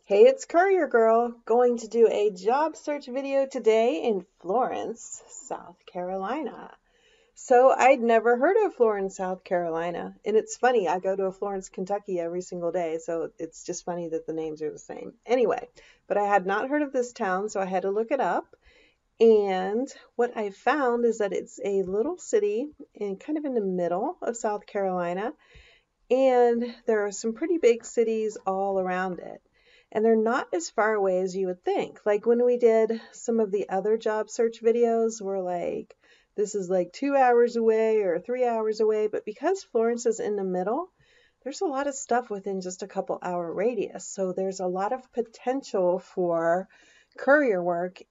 Hey, it's Courier Girl going to do a job search video today in Florence, South Carolina. So I'd never heard of Florence, South Carolina. And it's funny, I go to Florence, Kentucky every single day, so it's just funny that the names are the same. Anyway, but I had not heard of this town, so I had to look it up. And what I found is that it's a little city kind of in the middle of South Carolina. And there are some pretty big cities all around it. And they're not as far away as you would think. Like when we did some of the other job search videos, we're like, this is like 2 hours away or 3 hours away. But because Florence is in the middle, there's a lot of stuff within just a couple hour radius. So there's a lot of potential for courier work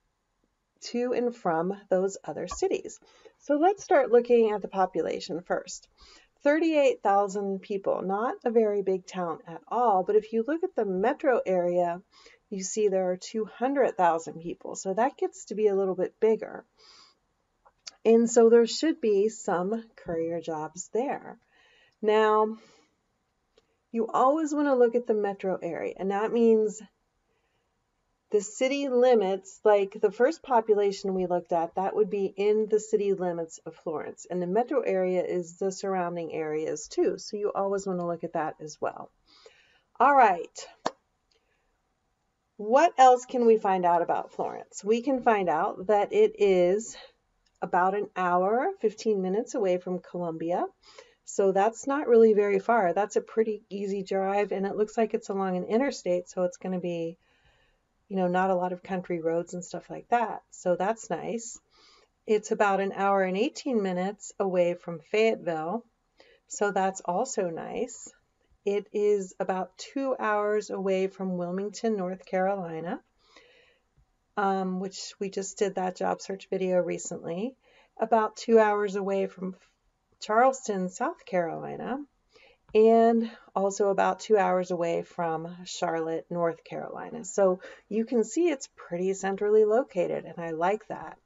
to and from those other cities. So let's start looking at the population first. 38,000 people, not a very big town at all, but if you look at the metro area, you see there are 200,000 people, so that gets to be a little bit bigger. And so there should be some courier jobs there. Now, you always want to look at the metro area, and that means the city limits, like the first population we looked at, that would be in the city limits of Florence. And the metro area is the surrounding areas too. So you always want to look at that as well. All right. What else can we find out about Florence? We can find out that it is about an hour, 15 minutes away from Columbia. So that's not really very far. That's a pretty easy drive, and it looks like it's along an interstate, so it's going to be not a lot of country roads and stuff like that. So that's nice. It's about an hour and 18 minutes away from Fayetteville. So that's also nice. It is about 2 hours away from Wilmington, North Carolina, which we just did that job search video recently. About 2 hours away from Charleston, South Carolina, and also about 2 hours away from Charlotte, North Carolina. So you can see it's pretty centrally located, and I like that.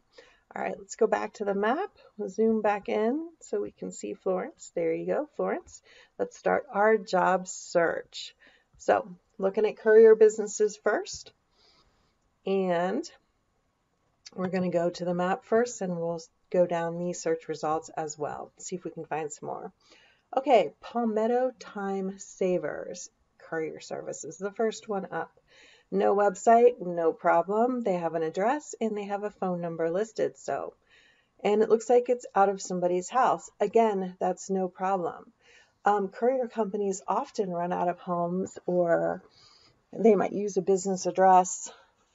All right, let's go back to the map. We'll zoom back in so we can see Florence. There you go, Florence. Let's start our job search. So looking at Courier Businesses first, and we're going to go to the map first, and we'll go down these search results as well. See if we can find some more. Okay, Palmetto Time Savers Courier Services, the first one up. No website, no problem. They have an address and they have a phone number listed. And it looks like it's out of somebody's house. Again, that's no problem. Courier companies often run out of homes, or they might use a business address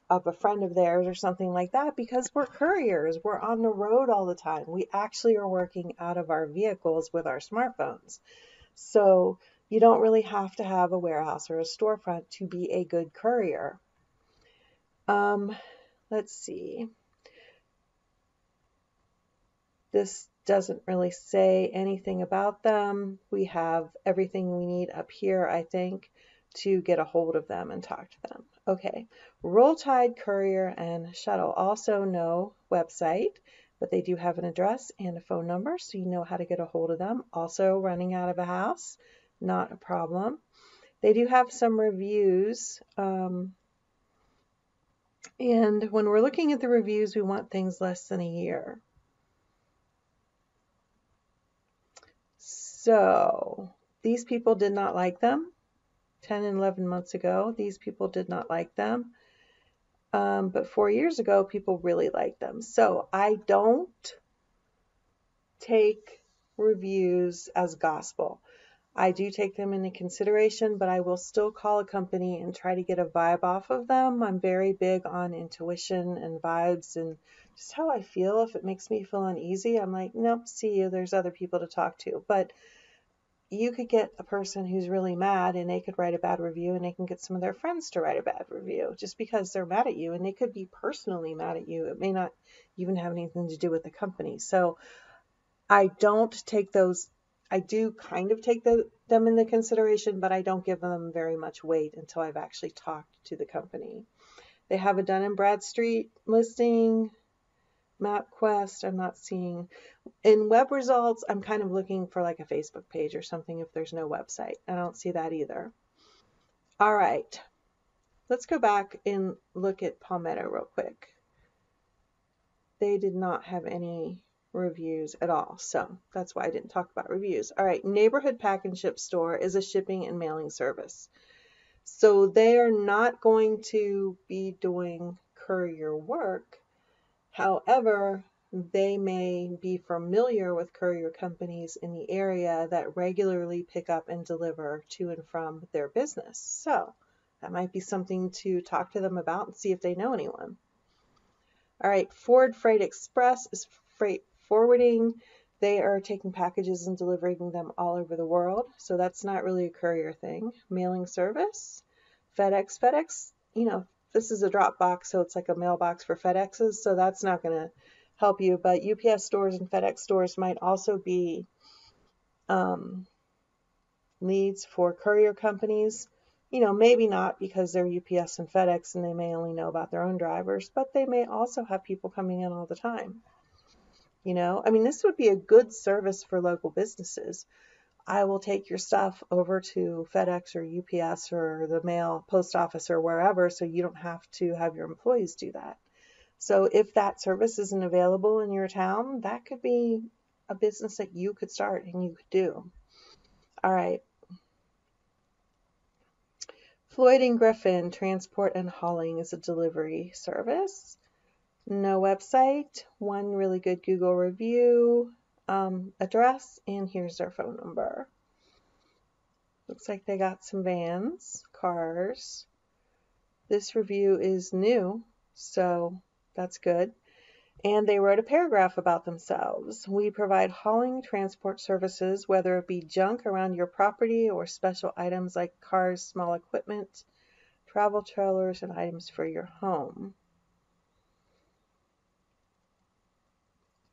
of a friend of theirs or something like that, because we're couriers. We're on the road all the time. We actually are working out of our vehicles with our smartphones. So you don't really have to have a warehouse or a storefront to be a good courier. Let's see. This doesn't really say anything about them. We have everything we need up here, I think, to get a hold of them and talk to them. Okay, Roll Tide Courier and Shuttle. Also no website, but they do have an address and a phone number, so you know how to get a hold of them. Also running out of a house, not a problem. They do have some reviews, and when we're looking at the reviews, we want things less than a year. So these people did not like them. 10 and 11 months ago, these people did not like them. But 4 years ago, people really liked them. So I don't take reviews as gospel. I do take them into consideration, but I will still call a company and try to get a vibe off of them. I'm very big on intuition and vibes and just how I feel. If it makes me feel uneasy, I'm like, nope, see you. There's other people to talk to. But you could get a person who's really mad and they could write a bad review, and they can get some of their friends to write a bad review just because they're mad at you, and they could be personally mad at you. It may not even have anything to do with the company. So I don't take those. I do kind of take them into consideration, but I don't give them very much weight until I've actually talked to the company. They have a Dun & Bradstreet listing. MapQuest, I'm not seeing. In web results, I'm kind of looking for like a Facebook page or something if there's no website. I don't see that either. All right. let's go back and look at Palmetto real quick. They did not have any reviews at all, so that's why I didn't talk about reviews. All right, Neighborhood Pack and Ship Store is a shipping and mailing service. So they are not going to be doing courier work. However, they may be familiar with courier companies in the area that regularly pick up and deliver to and from their business. So that might be something to talk to them about and see if they know anyone. All right, Ford Freight Express is freight forwarding. They are taking packages and delivering them all over the world. So that's not really a courier thing. Mailing service, FedEx, this is a drop box, so it's like a mailbox for FedExes, so that's not going to help you. But UPS stores and FedEx stores might also be leads for courier companies. Maybe not because they're UPS and FedEx and they may only know about their own drivers, but they may also have people coming in all the time. This would be a good service for local businesses. I will take your stuff over to FedEx or UPS or the mail post office or wherever, so you don't have to have your employees do that. So if that service isn't available in your town, that could be a business that you could start and you could do. All right. Floyd and Griffin Transport and Hauling is a delivery service. No website, one really good Google review, address, and here's their phone number. Looks like they got some vans, cars. This review is new, so that's good. And they wrote a paragraph about themselves. We provide hauling transport services, whether it be junk around your property or special items like cars, small equipment, travel trailers, and items for your home.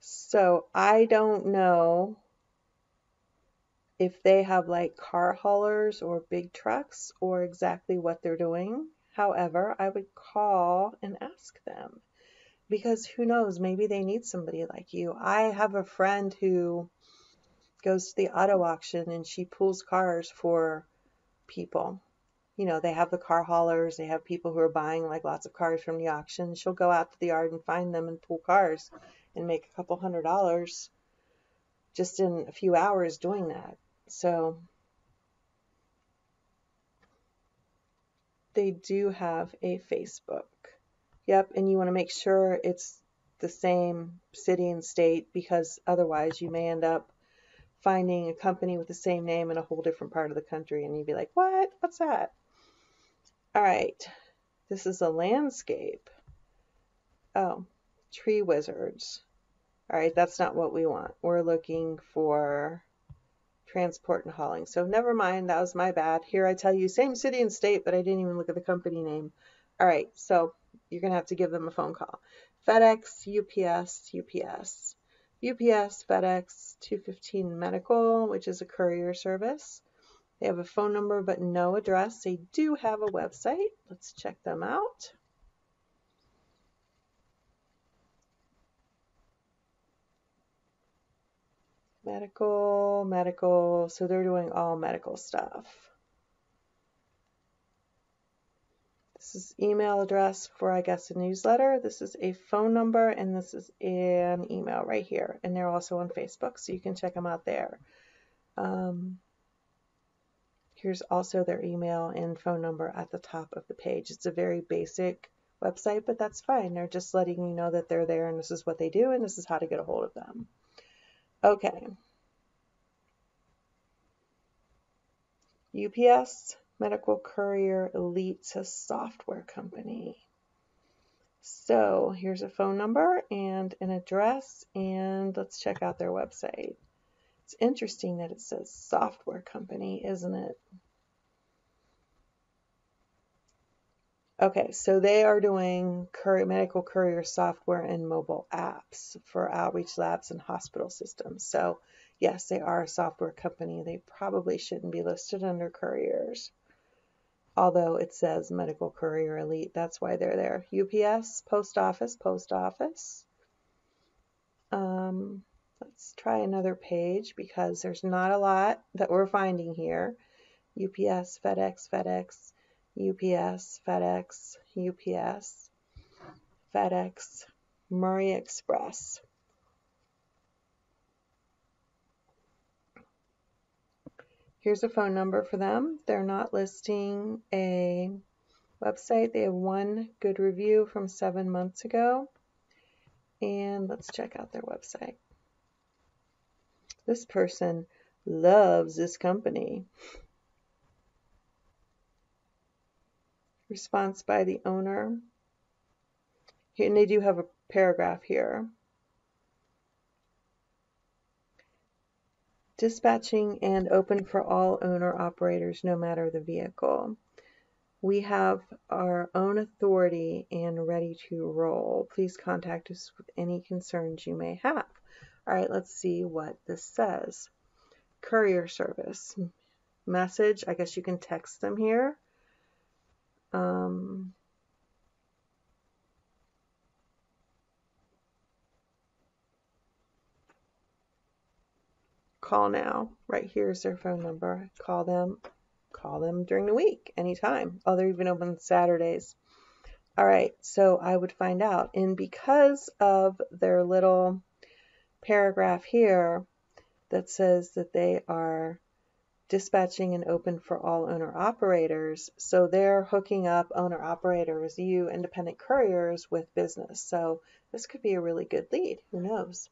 So I don't know if they have like car haulers or big trucks or exactly what they're doing. However, I would call and ask them because who knows, maybe they need somebody like you. I have a friend who goes to the auto auction and she pulls cars for people. They have the car haulers, they have people who are buying like lots of cars from the auction. She'll go out to the yard and find them and pull cars and make a couple $100 just in a few hours doing that. So they do have a Facebook. Yep, and you want to make sure it's the same city and state because otherwise you may end up finding a company with the same name in a whole different part of the country and you'd be like, what? What's that? All right, this is a landscape. Oh, Tree Wizards. All right, that's not what we want. We're looking for transport and hauling. So never mind, that was my bad. Here I tell you same city and state, but I didn't even look at the company name. All right, so you're going to have to give them a phone call. FedEx, UPS, FedEx, 215 Medical, which is a courier service. They have a phone number but no address. They do have a website. Let's check them out. Medical, so they're doing all medical stuff. This is email address for, I guess, a newsletter. This is a phone number, and this is an email right here. And they're also on Facebook, so you can check them out there. Here's also their email and phone number at the top of the page. It's a very basic website, but that's fine. They're just letting you know that they're there, and this is what they do, and this is how to get a hold of them. Okay. UPS Medical Courier Elite software company. So here's a phone number and an address, and let's check out their website. It's interesting that it says software company, isn't it? Okay, so they are doing medical courier software and mobile apps for outreach labs and hospital systems. So yes, they are a software company. They probably shouldn't be listed under couriers. Although it says Medical Courier Elite, that's why they're there. UPS, post office. Let's try another page because there's not a lot that we're finding here. UPS, FedEx, UPS, FedEx, UPS, FedEx, Murray Express. Here's a phone number for them. They're not listing a website. They have one good review from 7 months ago. And let's check out their website. This person loves this company. Response by the owner. Here, and they do have a paragraph here. Dispatching and open for all owner-operators, no matter the vehicle. We have our own authority and ready to roll. Please contact us with any concerns you may have. All right, let's see what this says. Courier service. Message, I guess you can text them here. Call now. Right here is their phone number. Call them during the week, anytime. Oh, they're even open Saturdays. All right, so I would find out. And because of their little paragraph here that says that they are dispatching and open for all owner-operators, so they're hooking up owner-operators, you independent couriers, with business. So this could be a really good lead. Who knows?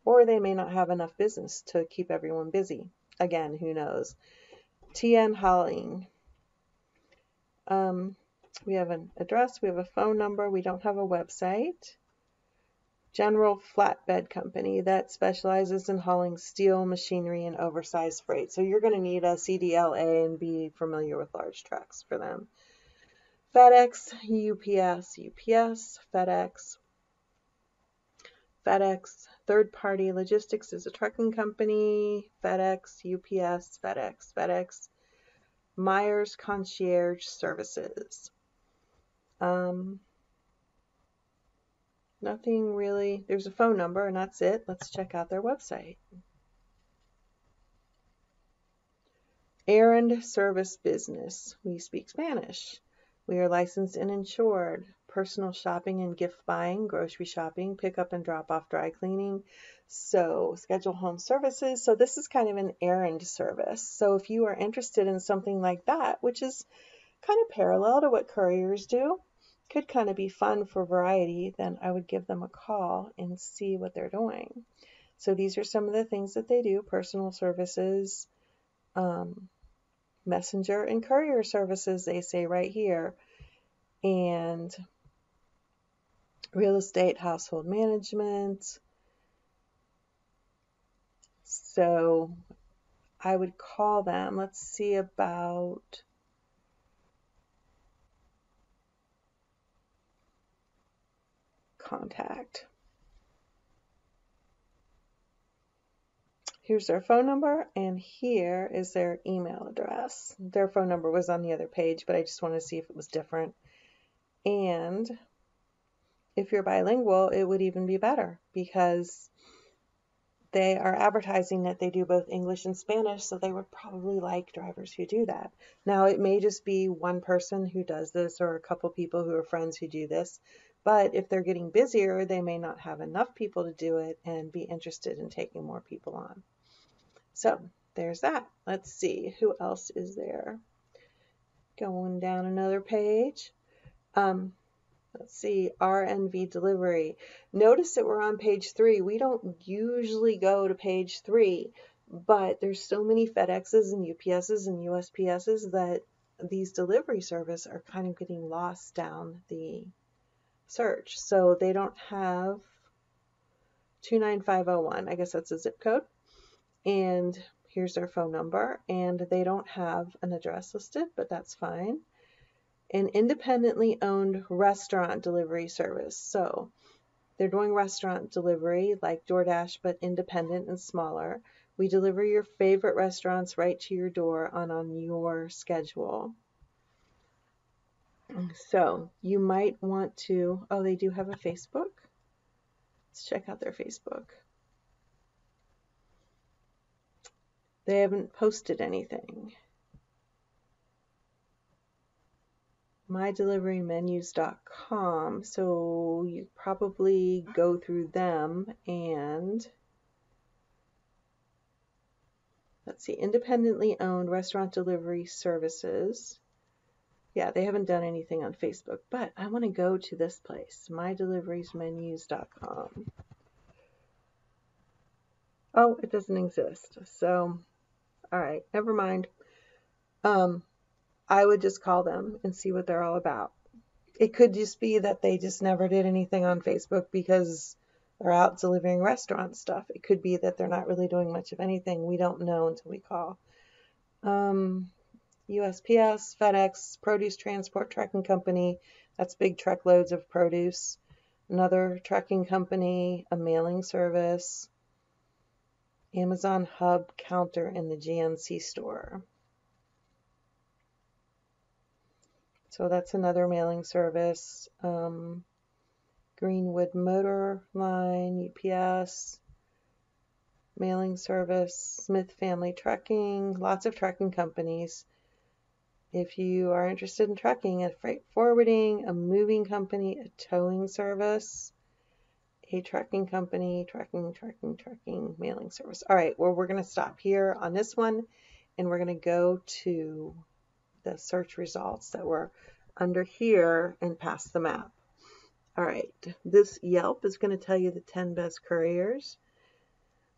Or they may not have enough business to keep everyone busy. Again, who knows? TN Hauling. We have an address, we have a phone number, we don't have a website. General Flatbed Company that specializes in hauling steel, machinery, and oversized freight. So you're going to need a CDLA and be familiar with large trucks for them. FedEx, UPS, FedEx, Third Party Logistics is a trucking company. FedEx, UPS, FedEx. Myers Concierge Services. Nothing really. There's a phone number and that's it. Let's check out their website. Errand Service Business. We speak Spanish. We are licensed and insured. Personal shopping and gift buying, grocery shopping, pickup and drop off dry cleaning. So schedule home services. So this is kind of an errand service. So if you are interested in something like that, which is kind of parallel to what couriers do, could kind of be fun for variety, then I would give them a call and see what they're doing. So these are some of the things that they do: personal services, messenger and courier services, they say right here, and real estate, household management. So I would call them. Let's see about contact. Here's their phone number, and here is their email address. Their phone number was on the other page, but I just wanted to see if it was different. And if you're bilingual, it would even be better, because they are advertising that they do both English and Spanish, so they would probably like drivers who do that. Now, it may just be one person who does this or a couple people who are friends who do this, but if they're getting busier, they may not have enough people to do it and be interested in taking more people on. So there's that. Let's see, who else is there? Going down another page. Let's see, RNV Delivery. Notice that we're on page 3. We don't usually go to page 3, but there's so many FedExes and UPSs and USPSs that these delivery service are kind of getting lost down the search. So they don't have 29501. I guess that's a zip code. And here's their phone number. And they don't have an address listed, but that's fine. An independently owned restaurant delivery service. So they're doing restaurant delivery like DoorDash, but independent and smaller. We deliver your favorite restaurants right to your door on your schedule. So you might want to, oh, they do have a Facebook. Let's check out their Facebook. They haven't posted anything. mydeliverymenus.com. So you probably go through them and let's see, independently owned restaurant delivery services. Yeah, they haven't done anything on Facebook, but I want to go to this place, mydeliverymenus.com. Oh, it doesn't exist. So, all right, never mind. I would just call them and see what they're all about. It could just be that they just never did anything on Facebook because they're out delivering restaurant stuff. It could be that they're not really doing much of anything. We don't know until we call. USPS, FedEx, Produce Transport Trucking Company. That's big truckloads of produce. Another trucking company, a mailing service, Amazon Hub counter in the GNC store. So that's another mailing service. Greenwood Motor Line, UPS, mailing service, Smith Family Trucking, lots of trucking companies. If you are interested in trucking, a freight forwarding, a moving company, a towing service, a trucking company, trucking, mailing service. All right, well, we're going to stop here on this one, and we're going to go to the search results that were under here and past the map. All right, this Yelp is going to tell you the 10 best couriers.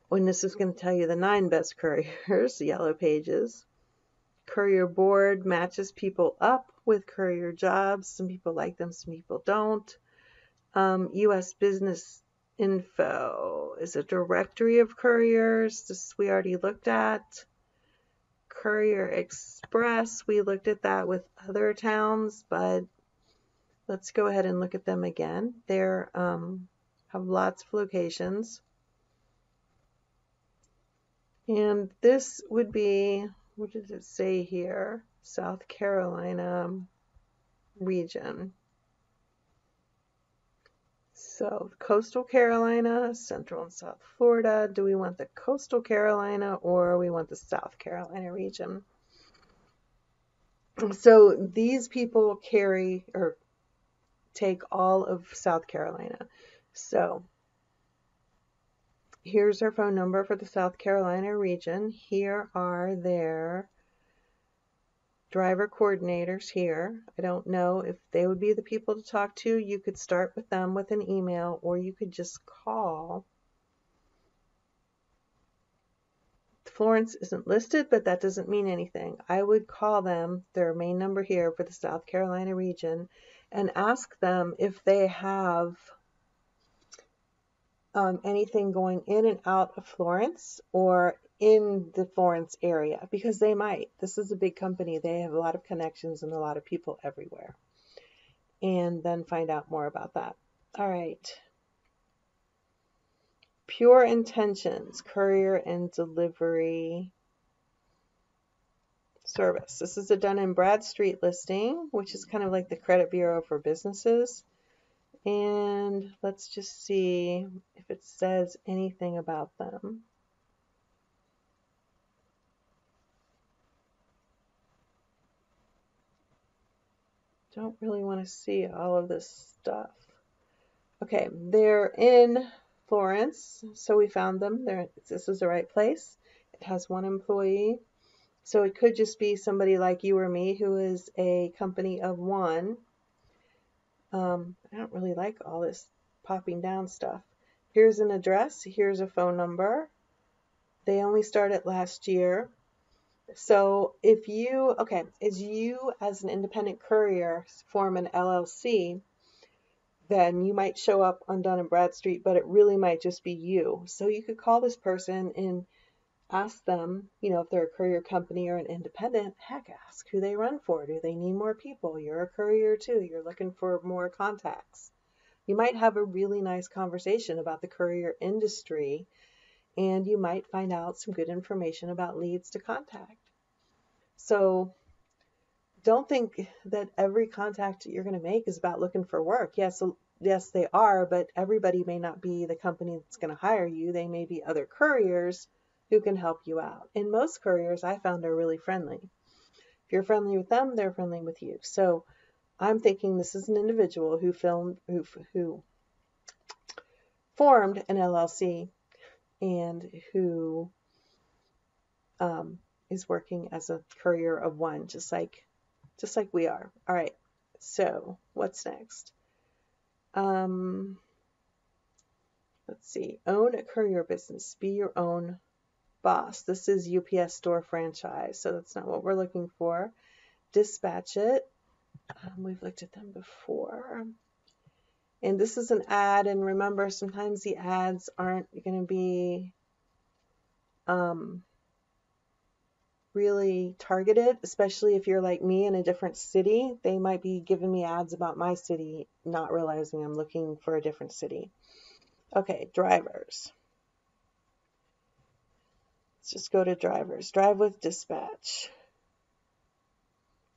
When this is going to tell you the 9 best couriers, the Yellow Pages. Courier Board matches people up with Courier Jobs. Some people like them, some people don't. U.S. Business Info is a directory of couriers. This we already looked at. Courier Express, we looked at that with other towns, but let's go ahead and look at them again. They have lots of locations. And this would be, what does it say here? South Carolina region. So coastal Carolina, Central and South Florida. Do we want the coastal Carolina or we want the South Carolina region? So these people carry or take all of South Carolina. So here's our phone number for the South Carolina region. Here are their driver coordinators here. I don't know if they would be the people to talk to. You could start with them with an email, or you could just call. Florence isn't listed, but that doesn't mean anything. I would call them, their main number here for the South Carolina region, and ask them if they have anything going in and out of Florence or in the Florence area, because they might. This is a big company. They have a lot of connections and a lot of people everywhere. And then find out more about that. All right. Pure Intentions, Courier and Delivery Service. This is a Dun & Bradstreet listing, which is kind of like the credit bureau for businesses. And let's just see if it says anything about them. Don't really want to see all of this stuff. Okay, they're in Florence, so we found them. This is the right place. It has 1 employee. So it could just be somebody like you or me who is a company of 1. I don't really like all this popping down stuff. Here's an address. Here's a phone number. They only started last year. So if you, as you as an independent courier form an LLC, then you might show up on Dun & Bradstreet, but it really might just be you. So you could call this person and ask them, if they're a courier company or an independent, heck, ask who they run for. Do they need more people? You're a courier too. You're looking for more contacts. You might have a really nice conversation about the courier industry, and you might find out some good information about leads to contact. So don't think that every contact you're going to make is about looking for work. Yes, they are, but everybody may not be the company that's going to hire you. They may be other couriers who can help you out. And most couriers I found are really friendly. If you're friendly with them, they're friendly with you. So I'm thinking this is an individual who formed an LLC and who is working as a courier of one, just like we are. All right. So what's next? Let's see. Own a courier business. Be your own boss. This is UPS store franchise, so that's not what we're looking for. Dispatch it. We've looked at them before. And this is an ad, and remember, sometimes the ads aren't going to be really targeted, especially if you're like me in a different city. They might be giving me ads about my city, not realizing I'm looking for a different city. Okay, drivers. Let's just go to drivers. Drive with dispatch.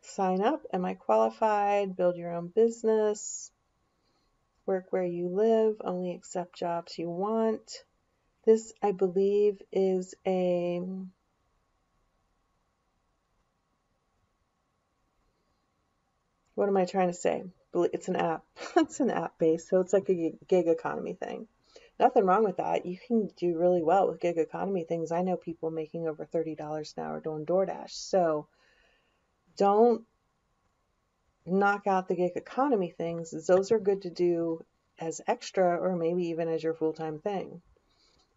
Sign up. Am I qualified? Build your own business. Work where you live. Only accept jobs you want. This, I believe, is a what am I trying to say? It's an app. It's an app based, so it's like a gig economy thing. Nothing wrong with that. You can do really well with gig economy things. I know people making over $30 an hour doing DoorDash. So don't knock out the gig economy things. Those are good to do as extra or maybe even as your full-time thing.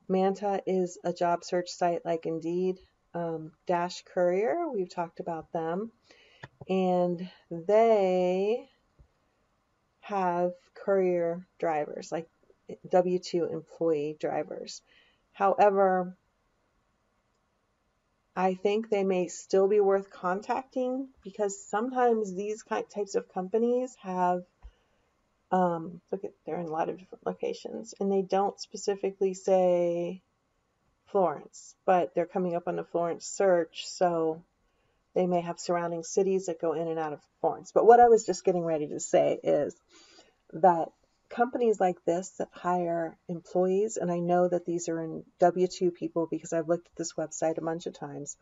Manta is a job search site like Indeed. Dash Courier, we've talked about them. And they have courier drivers, like W-2 employee drivers. However, I think they may still be worth contacting because sometimes these types of companies have, look at, they're in a lot of different locations, and they don't specifically say Florence, but they're coming up on the Florence search, so they may have surrounding cities that go in and out of Florence. But what I was just getting ready to say is that companies like this that hire employees, and I know that these are in W-2 people because I've looked at this website a bunch of times,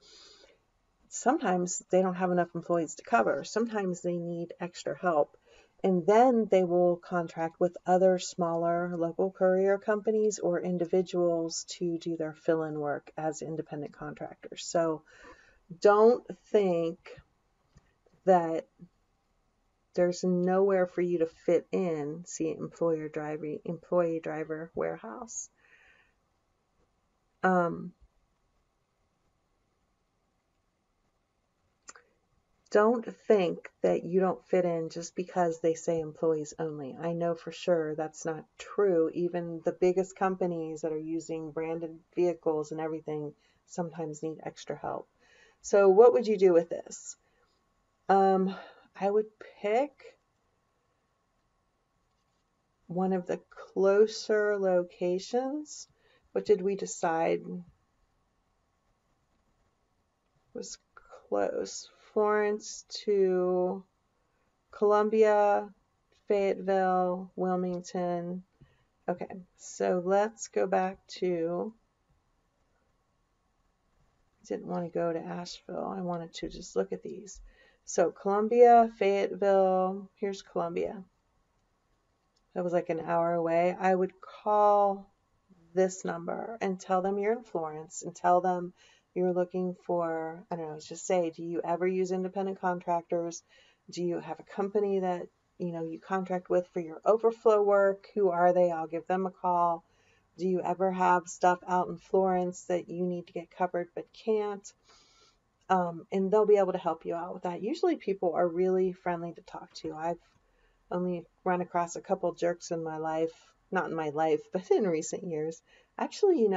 sometimes they don't have enough employees to cover. Sometimes they need extra help. And then they will contract with other smaller local courier companies or individuals to do their fill-in work as independent contractors. So don't think that there's nowhere for you to fit in. See, employee driver warehouse. Don't think that you don't fit in just because they say employees only. I know for sure that's not true. Even the biggest companies that are using branded vehicles and everything sometimes need extra help. So what would you do with this? I would pick one of the closer locations. What did we decide was close? Florence to Columbia, Fayetteville, Wilmington. Okay, so let's go back to, I didn't want to go to Asheville. I wanted to just look at these. So Columbia, Fayetteville, here's Columbia. That was like an hour away. I would call this number and tell them you're in Florence and tell them you're looking for, I don't know, just say, do you ever use independent contractors? Do you have a company that, you contract with for your overflow work? Who are they? I'll give them a call. Do you ever have stuff out in Florence that you need to get covered but can't? And they'll be able to help you out with that. Usually people are really friendly to talk to. I've only run across a couple jerks in my life, not in my life, but in recent years. Actually,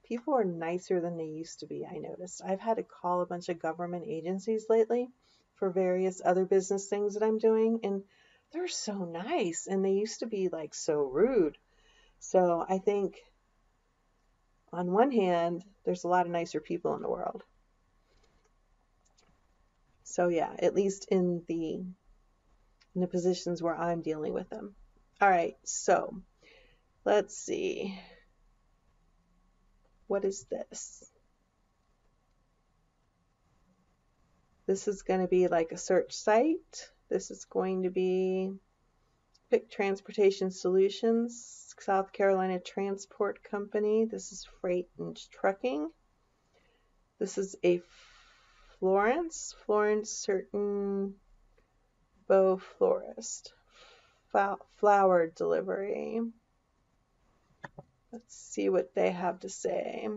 people are nicer than they used to be, I noticed. I've had to call a bunch of government agencies lately for various other business things that I'm doing, and they're so nice, and they used to be like so rude. So I think on one hand, there's a lot of nicer people in the world. So yeah, at least in the positions where I'm dealing with them. All right, so let's see. What is this? This is going to be like a search site. This is going to be Pick Transportation Solutions, South Carolina Transport Company. This is freight and trucking. This is a Florence Certain Bow Florist, flower delivery. Let's see what they have to say.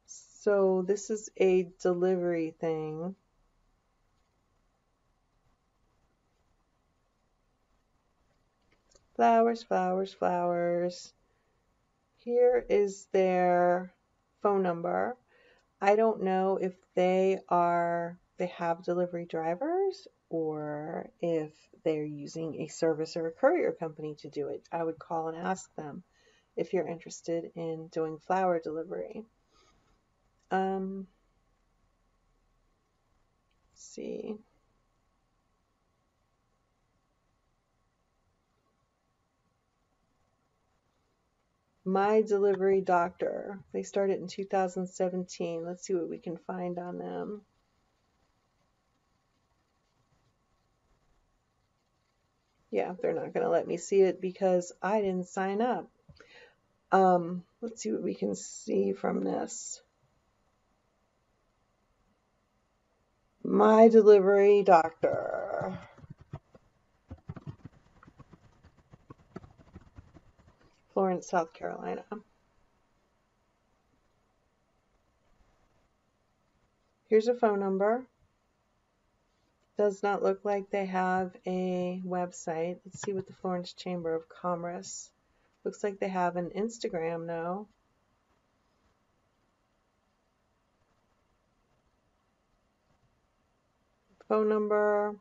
So this is a delivery thing. Flowers, flowers, flowers. Here is their phone number. I don't know if they have delivery drivers or if they're using a service or a courier company to do it. I would call and ask them if you're interested in doing flower delivery. Let's see. My Delivery Doctor. They started in 2017. Let's see what we can find on them. Yeah, they're not going to let me see it because I didn't sign up. Let's see what we can see from this. My Delivery Doctor. Florence, South Carolina. Here's a phone number. Does not look like they have a website. Let's see what the Florence Chamber of Commerce. Looks like they have an Instagram though. Phone number.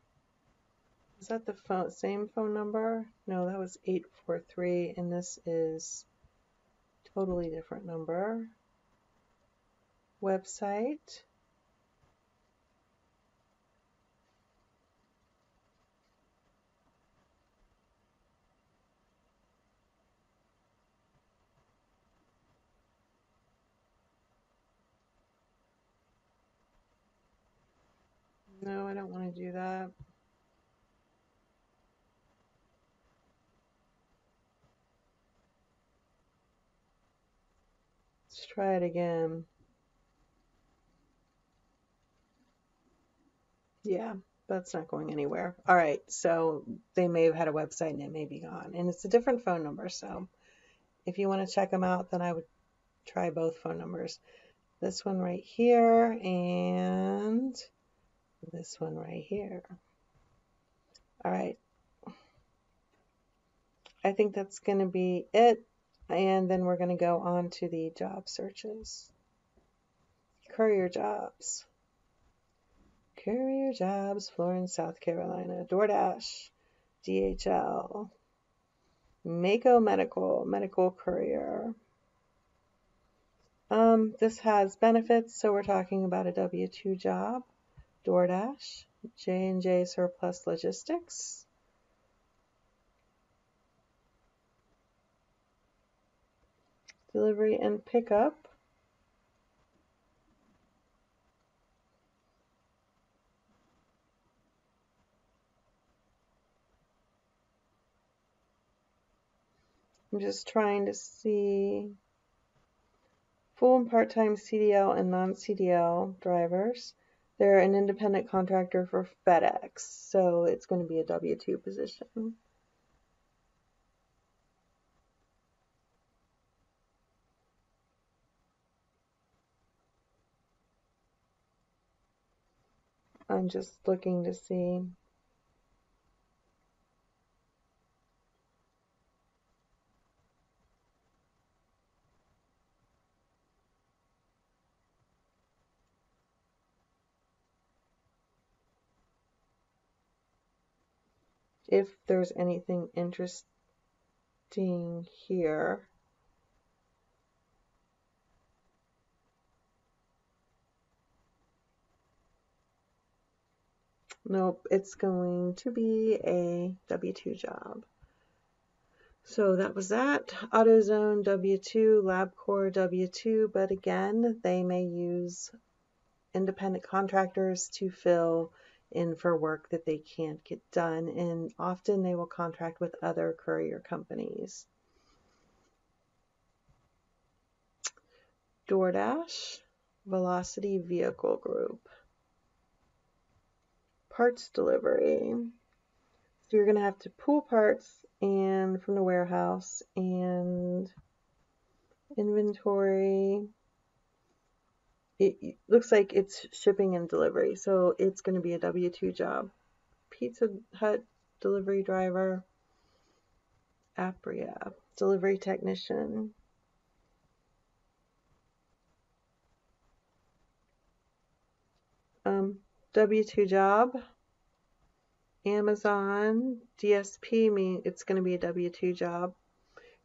Is that the same phone number? No, that was 843, and this is totally different number. Website. No, I don't want to do that. Let's try it again. Yeah, that's not going anywhere. All right, so they may have had a website and it may be gone. And it's a different phone number, so if you want to check them out, then I would try both phone numbers. This one right here and this one right here. All right. I think that's going to be it. And then we're going to go on to the job searches. Courier Jobs. Courier Jobs, Florence, South Carolina. DoorDash, DHL. Mako Medical Courier. This has benefits, so we're talking about a W-2 job. DoorDash, J&J Surplus Logistics. Delivery and pickup. I'm just trying to see full and part-time CDL and non-CDL drivers. They're an independent contractor for FedEx, so it's going to be a W-2 position. I'm just looking to see. If there's anything interesting here. Nope, it's going to be a W-2 job. So that was that. AutoZone W-2, LabCorp W-2, but again, they may use independent contractors to fill in for work that they can't get done, and often they will contract with other courier companies. DoorDash, Velocity Vehicle Group. Parts delivery. So you're going to have to pull parts and from the warehouse and inventory. It looks like it's shipping and delivery, so it's going to be a W-2 job. Pizza Hut delivery driver. Apria, delivery technician. W-2 job. Amazon, DSP, it's going to be a W-2 job.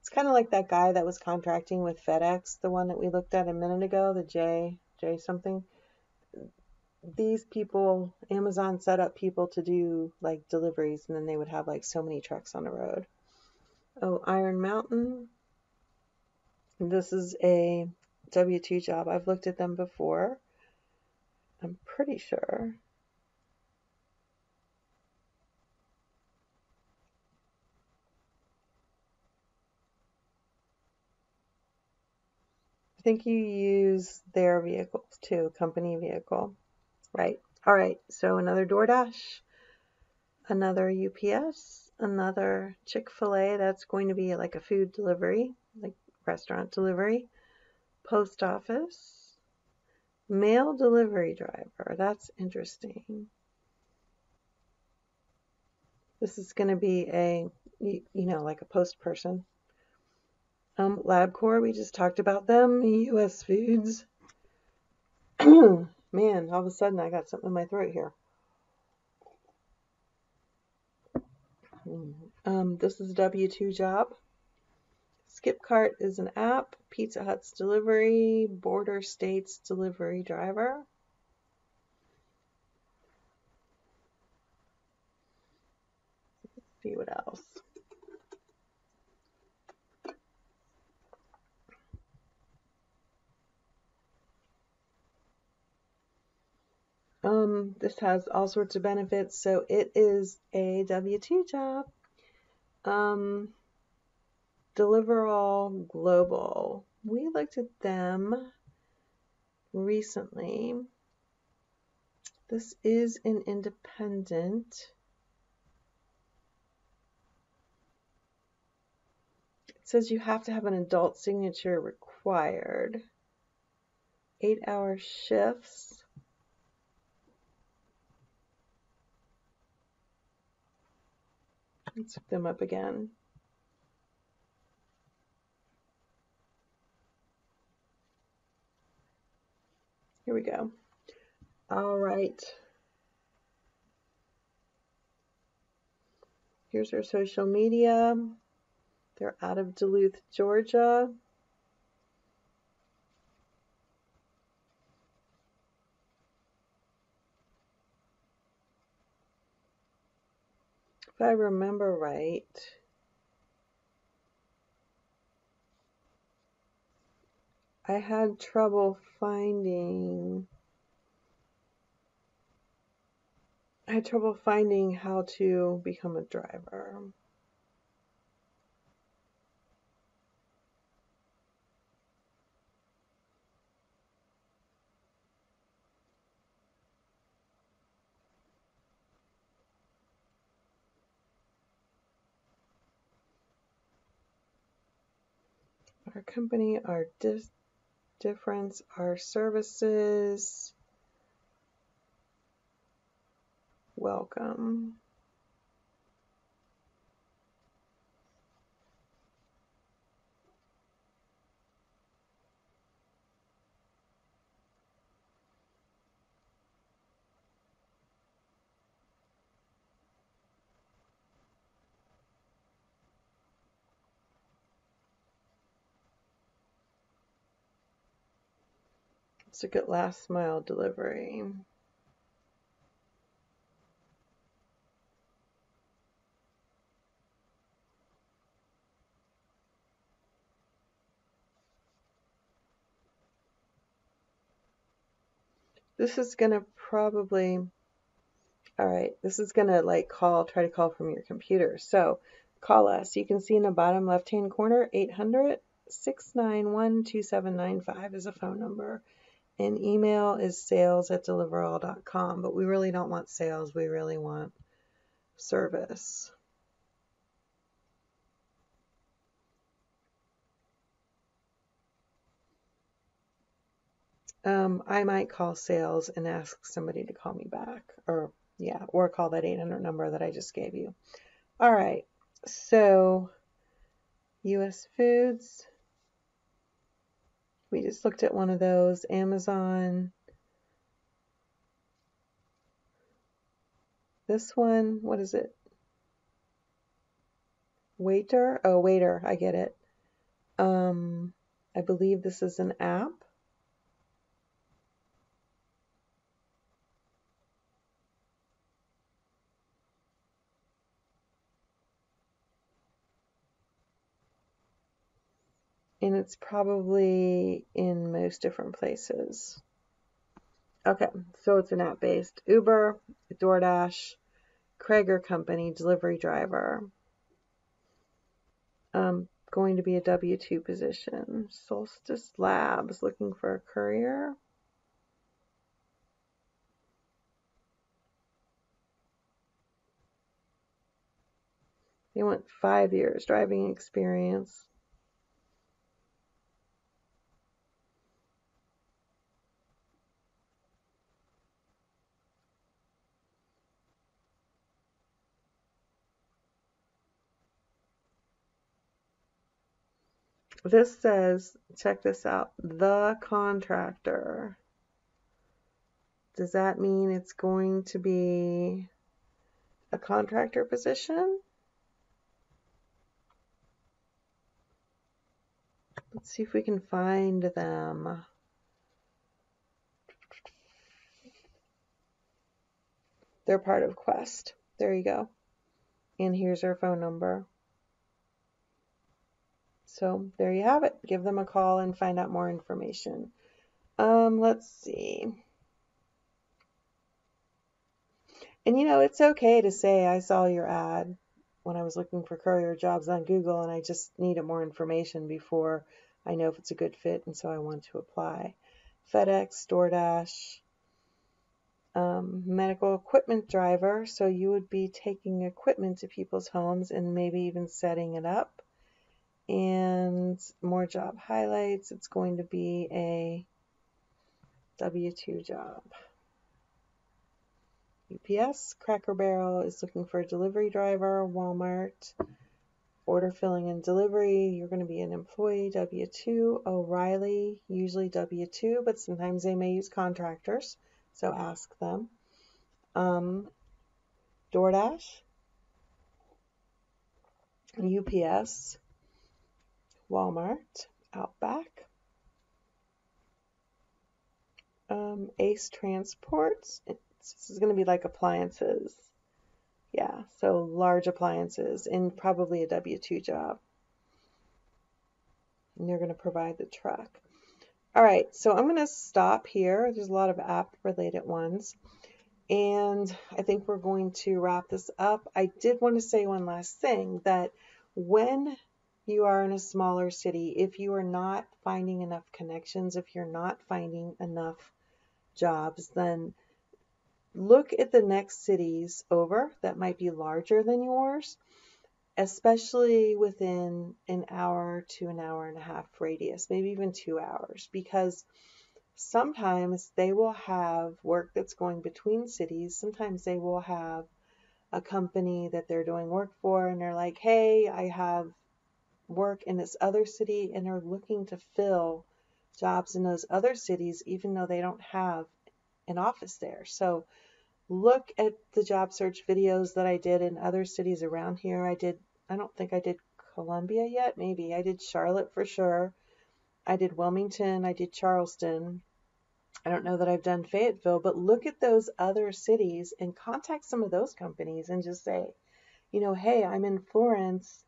It's kind of like that guy that was contracting with FedEx, the one that we looked at a minute ago, the J something. These people, Amazon set up people to do like deliveries, and then they would have like so many trucks on the road. Oh, Iron Mountain. This is a W-2 job. I've looked at them before. I'm pretty sure. I think you use their vehicles too, company vehicle. Right. All right. So another DoorDash, another UPS, another Chick-fil-A. That's going to be like a food delivery, like restaurant delivery. Post office, mail delivery driver. That's interesting. This is going to be a, like a post person. LabCorp, we just talked about them. US Foods. Man, all of a sudden I got something in my throat here. This is a W-2 job. Skipcart is an app. Pizza Hut's delivery. Border States delivery driver. Let's see what else. This has all sorts of benefits, so it is a W-2 job. Deliverall Global. We looked at them recently. This is an independent. It says you have to have an adult signature required. 8-hour shifts. Let's look them up again. Here we go. All right. Here's their social media. They're out of Duluth, Georgia. If I remember right, I had trouble finding how to become a driver. Our company, our difference, our services. Welcome. Let's look at last mile delivery. This is going to probably, all right, this is going to like try to call from your computer. So call us. You can see in the bottom left-hand corner, 800-691-2795 is a phone number. And email is sales@deliverall.com. But we really don't want sales. We really want service. I might call sales and ask somebody to call me back, or call that 800 number that I just gave you. All right, so U.S. Foods, we just looked at one of those. Amazon, this one, what is it? Waiter? Oh, Waiter, I get it. I believe this is an app. And it's probably in most different places. Okay, so it's an app-based. Uber, DoorDash, Courier Company, delivery driver. Going to be a W-2 position. Solstice Labs, looking for a courier. They want 5 years driving experience. This says, check this out, the contractor. Does that mean it's going to be a contractor position? Let's see if we can find them. They're part of Quest. There you go. And here's our phone number. So there you have it. Give them a call and find out more information. Let's see. And it's okay to say I saw your ad when I was looking for courier jobs on Google and I just needed more information before I know if it's a good fit, and so I want to apply. FedEx, DoorDash, medical equipment driver. So you would be taking equipment to people's homes and maybe even setting it up. And more job highlights. It's going to be a W-2 job. UPS, Cracker Barrel is looking for a delivery driver. Walmart, order filling and delivery. You're going to be an employee, W-2. O'Reilly, usually W-2, but sometimes they may use contractors, so ask them. DoorDash, UPS, Walmart, Outback, Ace Transports. This is going to be like appliances. Yeah, so large appliances and probably a W-2 job. And they're going to provide the truck. All right, so I'm going to stop here. There's a lot of app-related ones. And I think we're going to wrap this up. I did want to say one last thing, that when you are in a smaller city, if you are not finding enough connections, if you're not finding enough jobs, then look at the next cities over that might be larger than yours, especially within an hour to an hour and a half radius, maybe even 2 hours, because sometimes they will have work that's going between cities. Sometimes they will have a company that they're doing work for and they're like, hey, I have work in this other city, and they're looking to fill jobs in those other cities even though they don't have an office there. So look at the job search videos that I did in other cities around here. I don't think I did Columbia yet. Maybe I did Charlotte for sure. I did Wilmington. I did Charleston. I don't know that I've done Fayetteville, but look at those other cities and contact some of those companies and just say, hey, I'm in Florence.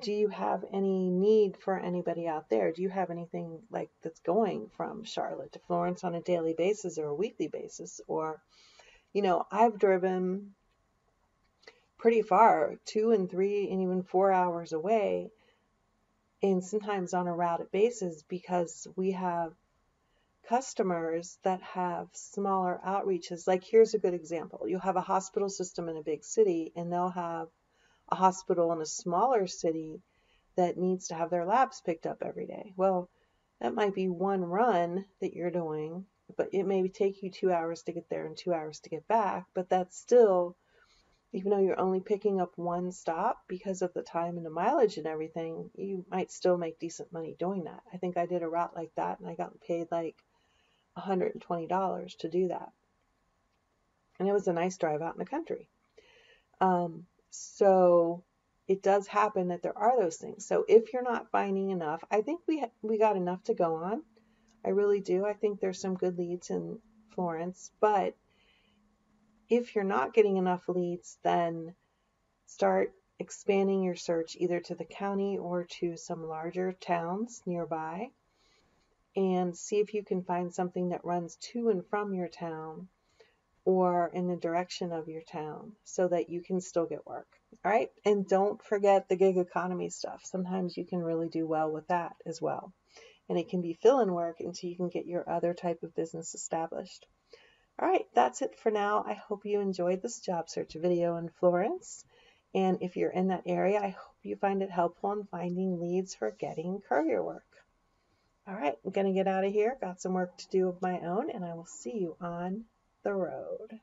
Do you have any need for anybody out there? Do you have anything like that's going from Charlotte to Florence on a daily basis or a weekly basis? Or, I've driven pretty far, 2 and 3 and even 4 hours away, and sometimes on a routed basis because we have customers that have smaller outreaches. Like, here's a good example. You'll have a hospital system in a big city, and they'll have a hospital in a smaller city that needs to have their labs picked up every day. Well, that might be one run that you're doing, but it may take you 2 hours to get there and 2 hours to get back. But that's still, even though you're only picking up one stop, because of the time and the mileage and everything, you might still make decent money doing that. I think I did a route like that and I got paid like $120 to do that. And it was a nice drive out in the country. So it does happen that there are those things. So if you're not finding enough, I think we got enough to go on. I really do. I think there's some good leads in Florence, but if you're not getting enough leads, then start expanding your search either to the county or to some larger towns nearby, and see if you can find something that runs to and from your town or in the direction of your town so that you can still get work. All right. And don't forget the gig economy stuff. Sometimes you can really do well with that as well. And it can be fill-in work until you can get your other type of business established. All right. That's it for now. I hope you enjoyed this job search video in Florence. And if you're in that area, I hope you find it helpful in finding leads for getting courier work. All right, I'm going to get out of here. Got some work to do of my own, and I will see you on the road.